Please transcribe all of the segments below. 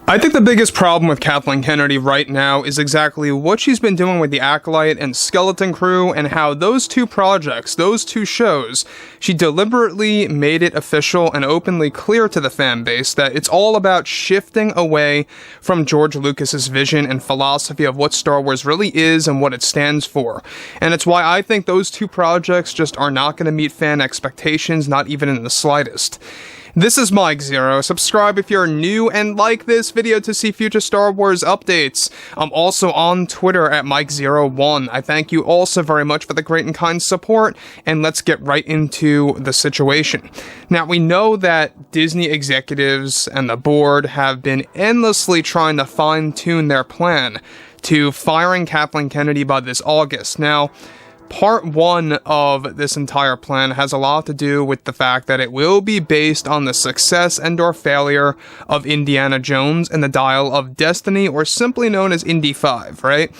I think the biggest problem with Kathleen Kennedy right now is exactly what she's been doing with The Acolyte and Skeleton Crew, and how those two projects, those two shows, she deliberately made it official and openly clear to the fan base that it's all about shifting away from George Lucas's vision and philosophy of what Star Wars really is and what it stands for. And it's why I think those two projects just are not going to meet fan expectations, not even in the slightest. This is Mike Zero. Subscribe if you're new and like this video to see future Star Wars updates. I'm also on Twitter at Mike01. I thank you all so very much for the great and kind support, and let's get right into the situation. Now, we know that Disney executives and the board have been endlessly trying to fine-tune their plan to firing Kathleen Kennedy by this August. Now, Part 1 of this entire plan has a lot to do with the fact that it will be based on the success and/or failure of Indiana Jones and the Dial of Destiny, or simply known as Indy 5, right?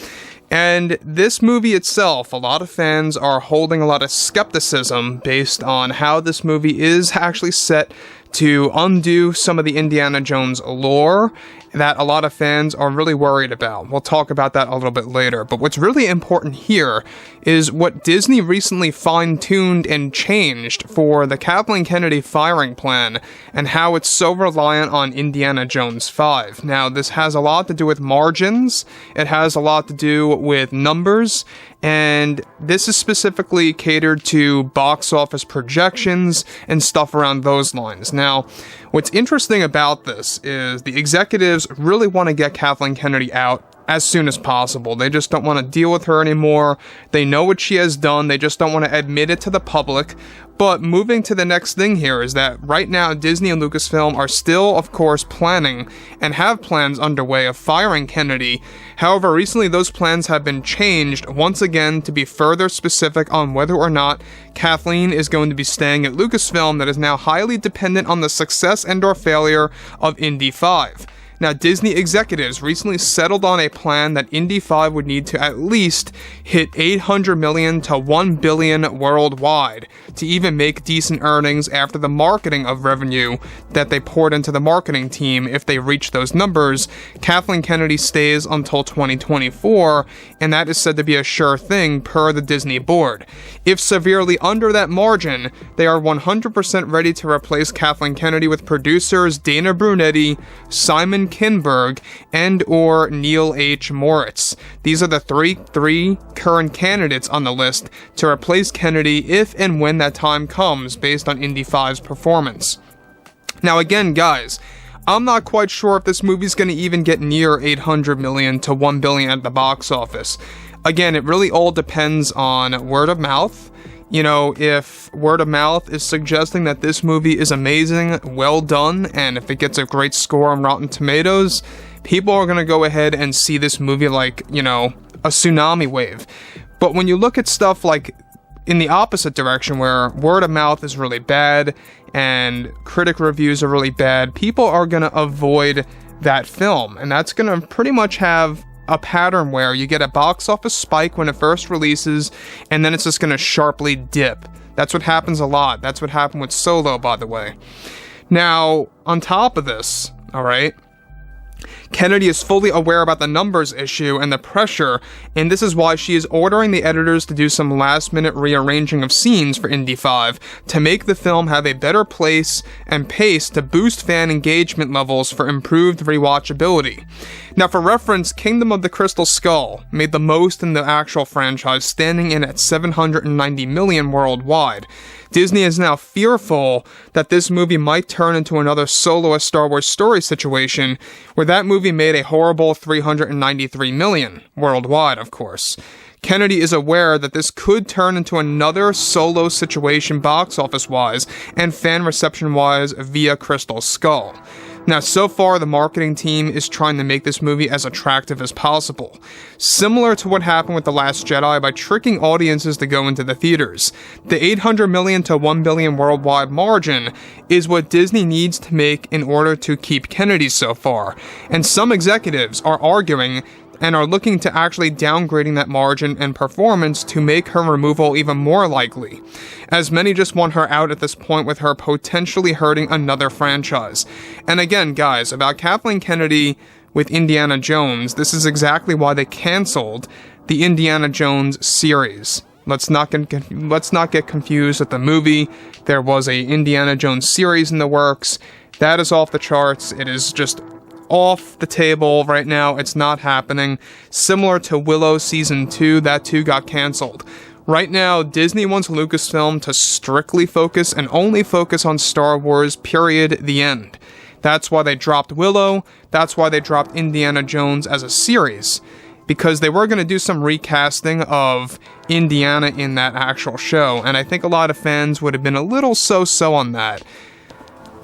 And this movie itself, a lot of fans are holding a lot of skepticism based on how this movie is actually set to undo some of the Indiana Jones lore that a lot of fans are really worried about. We'll talk about that a little bit later, but what's really important here is what Disney recently fine-tuned and changed for the Kathleen Kennedy firing plan and how it's so reliant on Indiana Jones 5. Now, this has a lot to do with margins, it has a lot to do with numbers, and this is specifically catered to box office projections and stuff around those lines. Now, what's interesting about this is the executives really want to get Kathleen Kennedy out as soon as possible. They just don't want to deal with her anymore. They know what she has done. They just don't want to admit it to the public. But moving to the next thing here is that right now Disney and Lucasfilm are still, of course, planning and have plans underway of firing Kennedy. However, recently those plans have been changed once again to be further specific on whether or not Kathleen is going to be staying at Lucasfilm, that is now highly dependent on the success and/or failure of Indy 5. Now, Disney executives recently settled on a plan that Indy 5 would need to at least hit $800 million to $1 billion worldwide to even make decent earnings after the marketing of revenue that they poured into the marketing team. If they reach those numbers, Kathleen Kennedy stays until 2024, and that is said to be a sure thing per the Disney board. If severely under that margin, they are 100% ready to replace Kathleen Kennedy with producers Dana Brunetti, Simon Kinberg, and or Neil H. Moritz. These are the three current candidates on the list to replace Kennedy if and when that time comes, based on Indy 5's performance. Now again, guys, I'm not quite sure if this movie's going to even get near $800 million to $1 billion at the box office. Again, it really all depends on word of mouth. You know, if word of mouth is suggesting that this movie is amazing, well done, and if it gets a great score on Rotten Tomatoes, people are going to go ahead and see this movie like, you know, a tsunami wave. But when you look at stuff like in the opposite direction, where word of mouth is really bad and critic reviews are really bad, people are going to avoid that film, and that's going to pretty much have a pattern where you get a box office spike when it first releases, and then it's just going to sharply dip. That's what happens a lot. That's what happened with Solo, by the way. Now, on top of this, alright, Kennedy is fully aware about the numbers issue and the pressure, and this is why she is ordering the editors to do some last-minute rearranging of scenes for Indy 5 to make the film have a better place and pace to boost fan engagement levels for improved rewatchability. Now, for reference, Kingdom of the Crystal Skull made the most in the actual franchise, standing in at $790 million worldwide. Disney is now fearful that this movie might turn into another Solo: A Star Wars Story situation, where that movie made a horrible $393 million worldwide, of course. Kennedy is aware that this could turn into another Solo situation box office-wise and fan reception-wise via Crystal Skull. Now, so far, the marketing team is trying to make this movie as attractive as possible, similar to what happened with The Last Jedi by tricking audiences to go into the theaters. The $800 million to $1 billion worldwide margin is what Disney needs to make in order to keep Kennedy so far, and some executives are arguing and are looking to actually downgrading that margin and performance to make her removal even more likely, as many just want her out at this point, with her potentially hurting another franchise. And again, guys, about Kathleen Kennedy with Indiana Jones, this is exactly why they canceled the Indiana Jones series. Let's not get confused with the movie. There was a Indiana Jones series in the works. That is off the charts. It is just off the table right now. It's not happening. Similar to Willow Season 2, that too got canceled. Right now, Disney wants Lucasfilm to strictly focus and only focus on Star Wars, period, the end. That's why they dropped Willow. That's why they dropped Indiana Jones as a series, because they were going to do some recasting of Indiana in that actual show, and I think a lot of fans would have been a little so-so on that.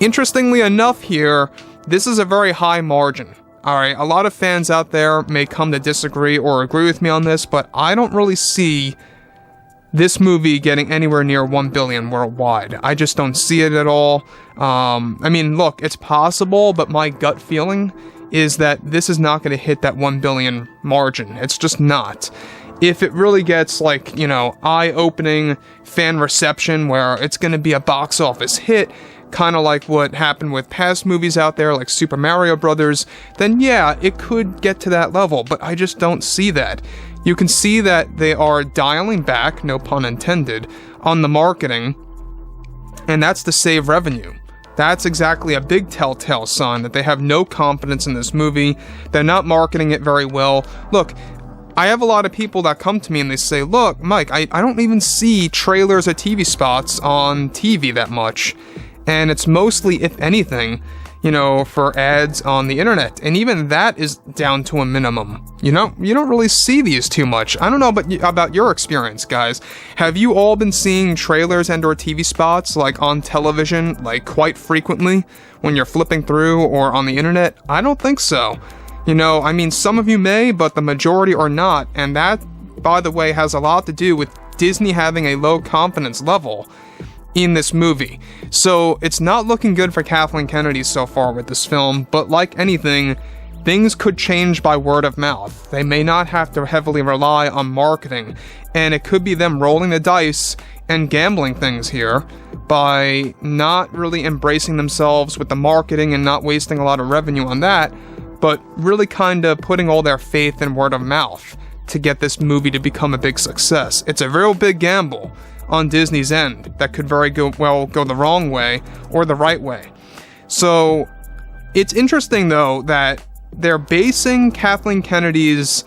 Interestingly enough here, this is a very high margin. Alright, a lot of fans out there may come to disagree or agree with me on this, but I don't really see this movie getting anywhere near 1 billion worldwide. I just don't see it at all. I mean, look, it's possible, but my gut feeling is that this is not going to hit that 1 billion margin. It's just not. If it really gets, like, you know, eye-opening fan reception where it's going to be a box office hit, kind of like what happened with past movies out there like Super Mario Brothers, then yeah, it could get to that level, but I just don't see that. You can see that they are dialing back, no pun intended, on the marketing, and that's to save revenue. That's exactly a big telltale sign that they have no confidence in this movie. They're not marketing it very well. Look, I have a lot of people that come to me and they say, look, Mike, I don't even see trailers or TV spots on TV that much. And it's mostly, if anything, you know, for ads on the internet. And even that is down to a minimum. You know, you don't really see these too much. I don't know about your experience, guys. Have you all been seeing trailers and or TV spots, like, on television, like, quite frequently when you're flipping through or on the internet? I don't think so. You know, I mean, some of you may, but the majority are not. And that, by the way, has a lot to do with Disney having a low confidence level in this movie. So it's not looking good for Kathleen Kennedy so far with this film, but like anything, things could change by word of mouth. They may not have to heavily rely on marketing, and it could be them rolling the dice and gambling things here by not really embracing themselves with the marketing and not wasting a lot of revenue on that, but really kind of putting all their faith in word of mouth to get this movie to become a big success. It's a real big gamble on Disney's end that could very well go the wrong way or the right way. So it's interesting though that they're basing Kathleen Kennedy's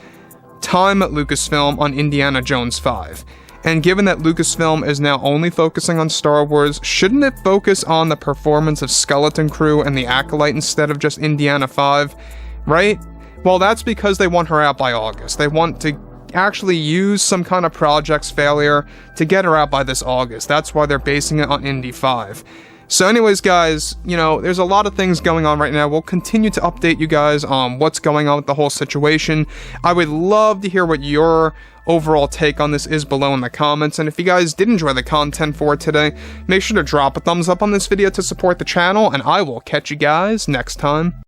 time at Lucasfilm on Indiana Jones 5. And given that Lucasfilm is now only focusing on Star Wars, shouldn't it focus on the performance of Skeleton Crew and the Acolyte instead of just Indiana 5, right? Well, that's because they want her out by August. They want to actually use some kind of project's failure to get her out by this August. That's why they're basing it on Indy 5. So anyways, guys, you know, there's a lot of things going on right now. We'll continue to update you guys on what's going on with the whole situation. I would love to hear what your overall take on this is below in the comments. And if you guys did enjoy the content for today, make sure to drop a thumbs up on this video to support the channel, and I will catch you guys next time.